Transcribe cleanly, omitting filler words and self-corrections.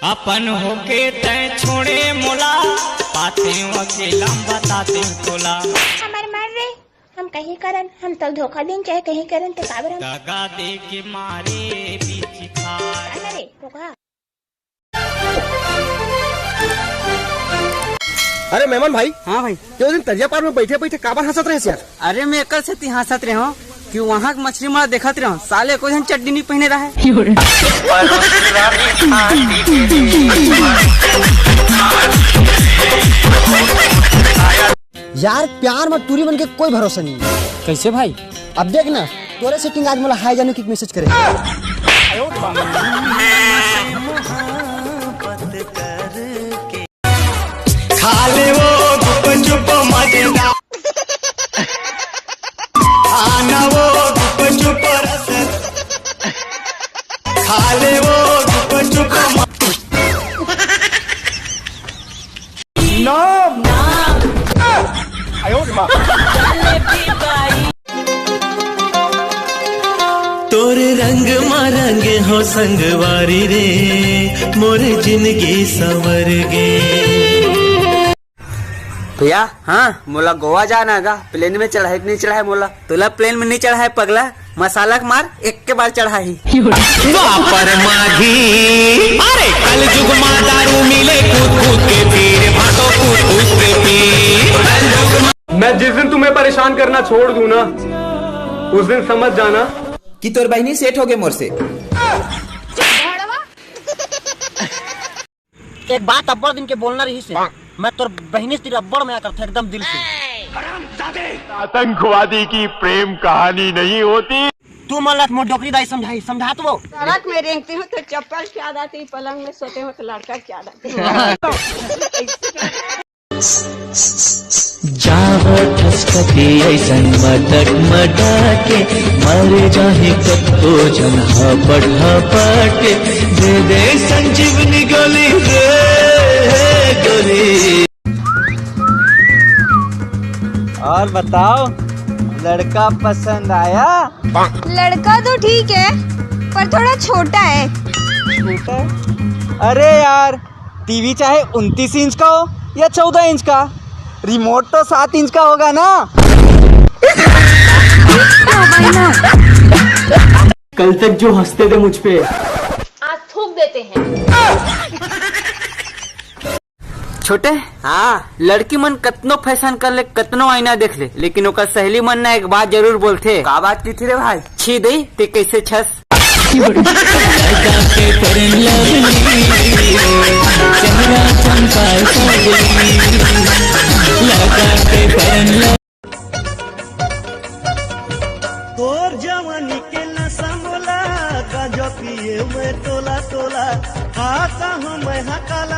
अपन होके तय छोड़े मोला, पाते अकेला बताते तोला। हमारे मार रे, हम कहीं करन, हम तब धोखा दें चाहे कहीं करन तो काबर हम दगा दे के मारे बीच खाए। अरे धोखा। अरे मेमन भाई। हाँ भाई। क्यों दिन तरिया पार में बैठे बैठे काबर हंसत रहे यार? अरे मैं कल से हंसत रहे हो कि वहाँ के मछली मारा देखत रहे साले को जन चड्डी नहीं पहने रहा है। यार प्यार में टूरी बन के कोई भरोसा नहीं है। कैसे भाई? अब देख ना तोरे सेटिंग आज मला हाय जाने की मैसेज करे। खाले वो गुप चुप मजेदार, खाना वो गुप चुप रस, खाले वो गुप चुप तोरे रंग मारंगे हो संगवारी रे, मोरे जिंदगी संवर गे। भैया हाँ मोला गोवा जाना है, प्लेन में चढ़ा है नहीं चढ़ा है? मोला तोला प्लेन में नहीं चढ़ा है पगला, मसाला के मार एक के बार चढ़ा ही। पर माघी अरे कल जुग माँ दारू मिले कूद कूद के पीर भाटो कूद कूद के पीर। मैं जिस दिन तुम्हें परेशान करना छोड़ दूं ना, उस दिन समझ जाना कि तोर बहनी सेट हो गए मोर से। एक बात अब्बड़ दिन के बोलना रही से, मैं तोर बहनी से रब्बड़ में आकर था एकदम दिल से। आतंकवादी की प्रेम कहानी नहीं होती। तू मला मोर डोकरी दाई समझाई समझा तो वो। सड़क में रेंगती हूँ तो चप्पल क्या दाती, पलंग में सोते हो तो लड़का क्या दाती। जाओ ठसकती ऐसन मटक मटके, मर जाहे कत्तो जन हपट हपटे, दे दे संजीवनी गोली रे गोली। और बताओ लड़का पसंद आया? लड़का तो ठीक है पर थोड़ा छोटा है। छोटा? अरे यार टीवी चाहे 29 इंच का हो या 14 इंच का, रिमोट तो 7 इंच का होगा ना। कल तक जो हंसते थे मुझ पे आज थूक देते हैं। छोटे हाँ लड़की मन कतनो फैशन कर ले, कतनो आईना देख ले, लेकिन ओकर सहेली मन ना एक बात जरूर बोलते। का बात की थी रे भाई? छी दई ते कैसे छस। तोर जवानी के नशा मोला, गांजा पिए मैं तोला तोला, खाता हूँ मैं हकाला।